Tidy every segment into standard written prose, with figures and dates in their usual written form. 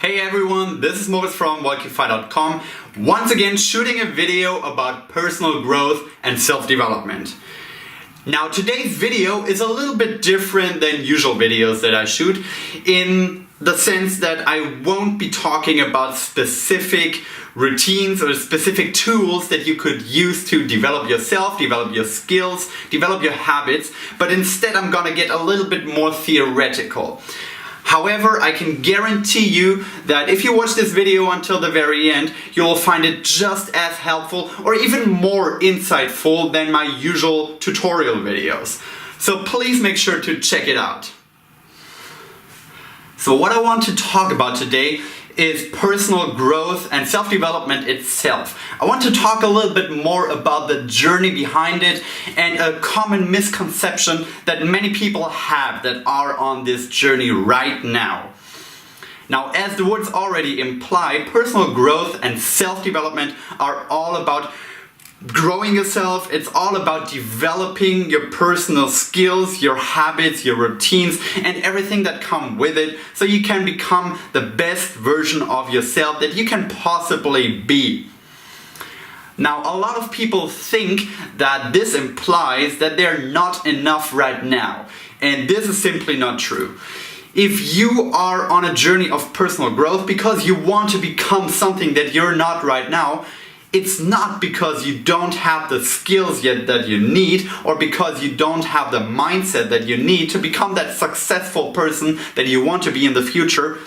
Hey everyone, this is Moritz from Wolkify.com, once again shooting a video about personal growth and self-development. Now today's video is a little bit different than usual videos that I shoot in the sense that I won't be talking about specific routines or specific tools that you could use to develop yourself, develop your skills, develop your habits, but instead I'm gonna get a little bit more theoretical. However, I can guarantee you that if you watch this video until the very end, you will find it just as helpful or even more insightful than my usual tutorial videos. So please make sure to check it out. So what I want to talk about today is personal growth and self-development itself. I want to talk a little bit more about the journey behind it and a common misconception that many people have that are on this journey right now. Now, as the words already imply, personal growth and self-development are all about growing yourself. It's all about developing your personal skills, your habits, your routines, and everything that come with it, so you can become the best version of yourself that you can possibly be. Now, a lot of people think that this implies that they're not enough right now, and this is simply not true. If you are on a journey of personal growth because you want to become something that you're not right now, it's not because you don't have the skills yet that you need, or because you don't have the mindset that you need to become that successful person that you want to be in the future.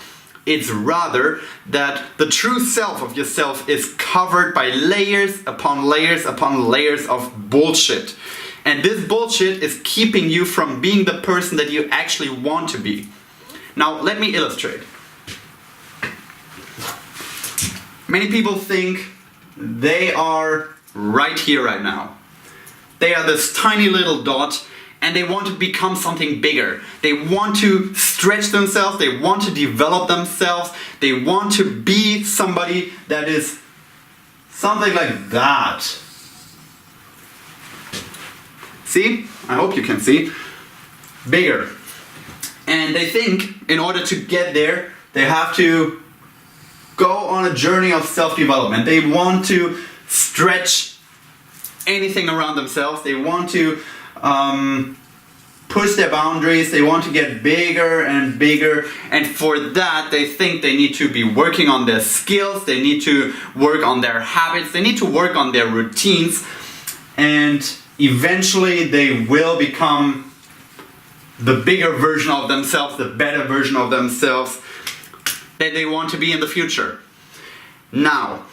It's rather that the true self of yourself is covered by layers upon layers upon layers of bullshit. And this bullshit is keeping you from being the person that you actually want to be. Now, let me illustrate. Many people think they are right here, right now. They are this tiny little dot and they want to become something bigger. They want to stretch themselves, they want to develop themselves, they want to be somebody that is something like that. See? I hope you can see. Bigger. And they think in order to get there, they have to go on a journey of self-development. They want to stretch anything around themselves. They want to push their boundaries. They want to get bigger and bigger. And for that, they think they need to be working on their skills. They need to work on their habits. They need to work on their routines. And eventually, they will become the bigger version of themselves, the better version of themselves that they want to be in the future. Now,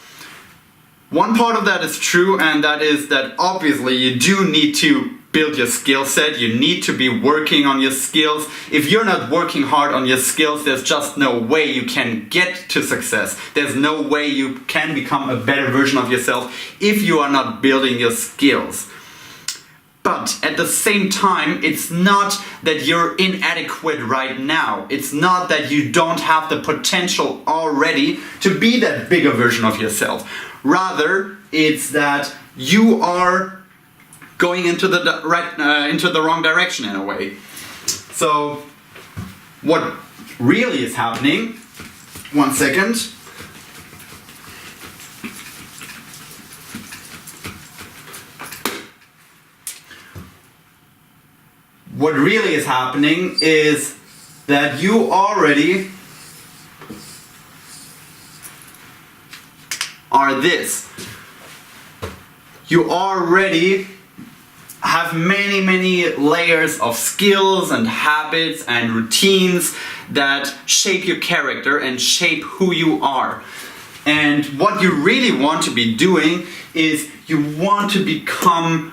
one part of that is true, and that is that obviously you do need to build your skill set. You need to be working on your skills. If you're not working hard on your skills, there's just no way you can get to success. There's no way you can become a better version of yourself if you are not building your skills. But at the same time, it's not that you're inadequate right now. It's not that you don't have the potential already to be that bigger version of yourself. Rather, it's that you are going into the wrong direction in a way. So, what really is happening? One second. What really is happening is that you already are this. You already have many layers of skills and habits and routines that shape your character and shape who you are. And what you really want to be doing is you want to become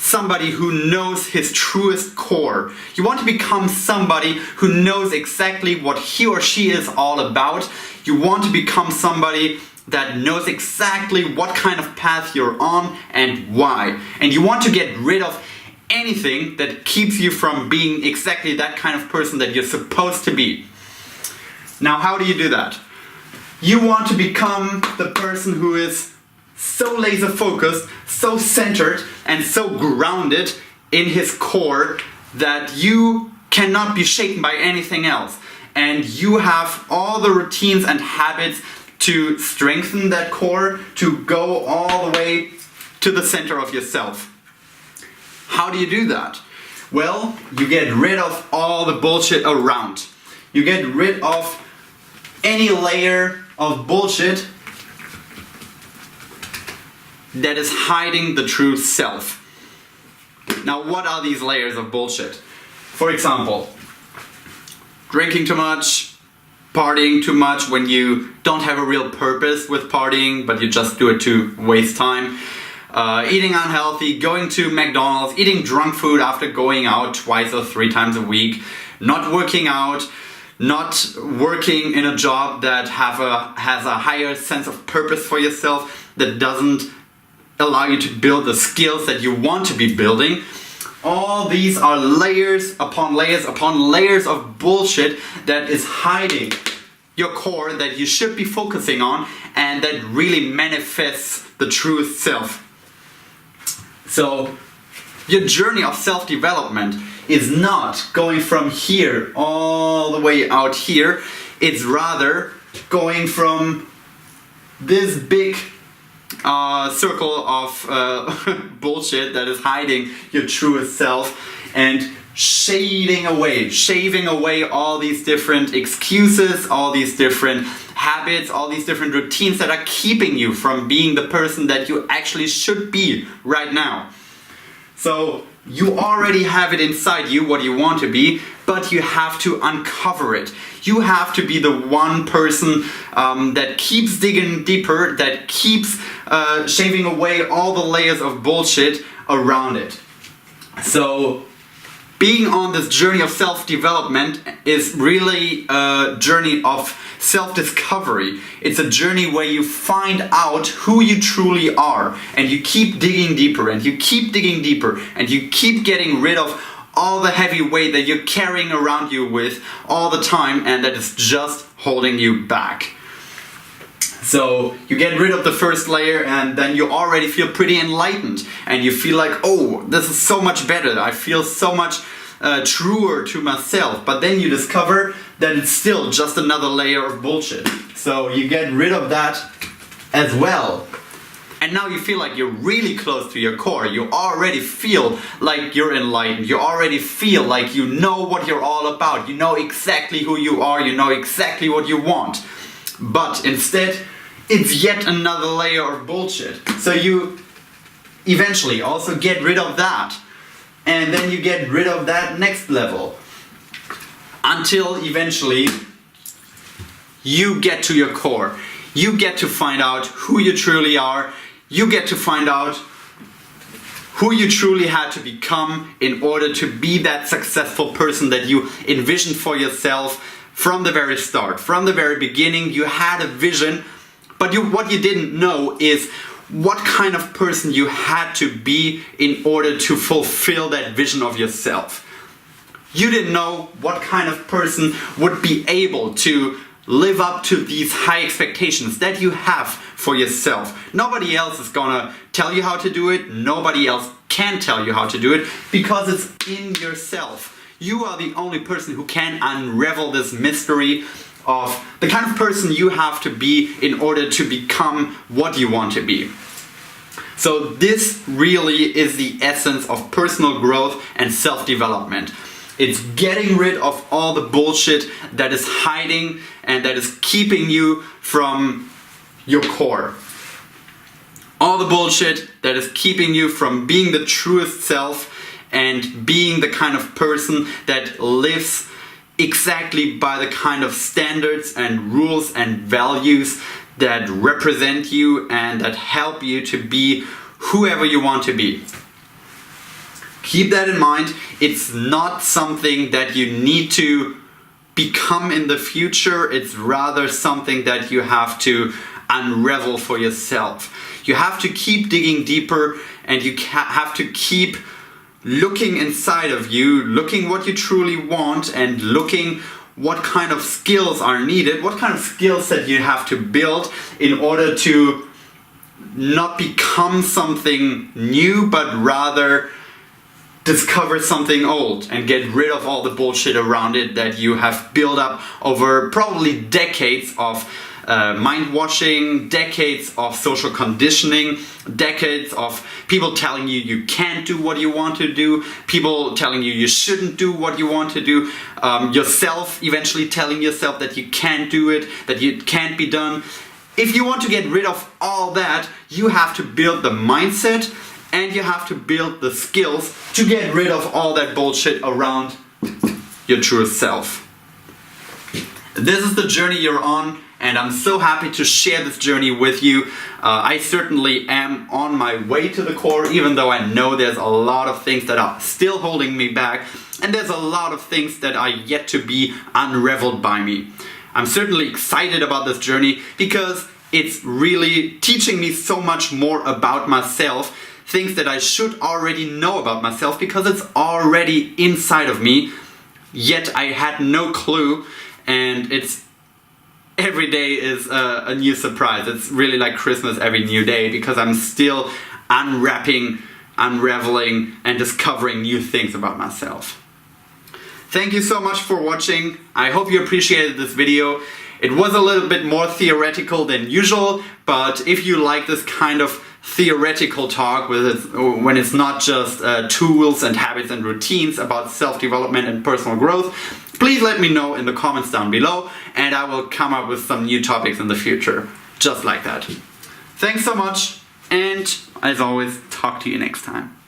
somebody who knows his truest core. You want to become somebody who knows exactly what he or she is all about. You want to become somebody that knows exactly what kind of path you're on and why. And you want to get rid of anything that keeps you from being exactly that kind of person that you're supposed to be. Now, how do you do that? You want to become the person who is so laser focused, so centered, and so grounded in his core that you cannot be shaken by anything else. and you have all the routines and habits to strengthen that core, to go all the way to the center of yourself. How do you do that? Well, you get rid of all the bullshit around. You get rid of any layer of bullshit that is hiding the true self. Now, what are these layers of bullshit? For example, drinking too much, partying too much when you don't have a real purpose with partying, but you just do it to waste time. Eating unhealthy, going to McDonald's, eating drunk food after going out 2 or 3 times a week, not working out, not working in a job that has a higher sense of purpose for yourself, that doesn't allow you to build the skills that you want to be building. All these are layers upon layers upon layers of bullshit that is hiding your core, that you should be focusing on, and that really manifests the true self. So your journey of self-development is not going from here all the way out here. It's rather going from this big circle of bullshit that is hiding your truest self and shaving away all these different excuses, all these different habits, all these different routines that are keeping you from being the person that you actually should be right now. So you already have it inside you what you want to be, but you have to uncover it. You have to be the one person that keeps digging deeper, that keeps shaving away all the layers of bullshit around it. So being on this journey of self-development is really a journey of self-discovery. It's a journey where you find out who you truly are, and you keep digging deeper, and you keep digging deeper, and you keep getting rid of all the heavy weight that you're carrying around you with all the time, and that is just holding you back. So you get rid of the first layer, and then you already feel pretty enlightened, and you feel like, oh, this is so much better. I feel so much truer to myself. But then you discover that it's still just another layer of bullshit. So you get rid of that as well. And now you feel like you're really close to your core. You already feel like you're enlightened. You already feel like you know what you're all about. You know exactly who you are. You know exactly what you want. But instead, it's yet another layer of bullshit. So you eventually also get rid of that. And then you get rid of that next level. Until eventually you get to your core. You get to find out who you truly are. You get to find out who you truly had to become in order to be that successful person that you envisioned for yourself from the very start. From the very beginning, you had a vision, but what you didn't know is what kind of person you had to be in order to fulfill that vision of yourself. You didn't know what kind of person would be able to live up to these high expectations that you have for yourself. Nobody else is gonna tell you how to do it. Nobody else can tell you how to do it because it's in yourself. You are the only person who can unravel this mystery of the kind of person you have to be in order to become what you want to be. So this really is the essence of personal growth and self-development. It's getting rid of all the bullshit that is hiding and that is keeping you from your core. All the bullshit that is keeping you from being the truest self and being the kind of person that lives exactly by the kind of standards and rules and values that represent you and that help you to be whoever you want to be. Keep that in mind. It's not something that you need to become in the future. It's rather something that you have to unravel for yourself. You have to keep digging deeper, and you have to keep looking inside of you, looking what you truly want, and looking what kind of skills are needed, what kind of skills that you have to build in order to not become something new, but rather discover something old and get rid of all the bullshit around it that you have built up over probably decades of mind washing, decades of social conditioning, decades of people telling you you can't do what you want to do, people telling you you shouldn't do what you want to do, yourself eventually telling yourself that you can't do it, that it can't be done. If you want to get rid of all that, you have to build the mindset and you have to build the skills to get rid of all that bullshit around your true self. This is the journey you're on, and I'm so happy to share this journey with you. I certainly am on my way to the core, even though I know there's a lot of things that are still holding me back, and there's a lot of things that are yet to be unraveled by me. I'm certainly excited about this journey because it's really teaching me so much more about myself, things that I should already know about myself because it's already inside of me, yet I had no clue, and it's every day is a new surprise. It's really like Christmas every new day because I'm still unwrapping, unraveling, and discovering new things about myself. Thank you so much for watching. I hope you appreciated this video. It was a little bit more theoretical than usual, but if you like this kind of theoretical talk when it's not just tools and habits and routines about self-development and personal growth, please let me know in the comments down below and I will come up with some new topics in the future, just like that. Thanks so much, and as always, talk to you next time.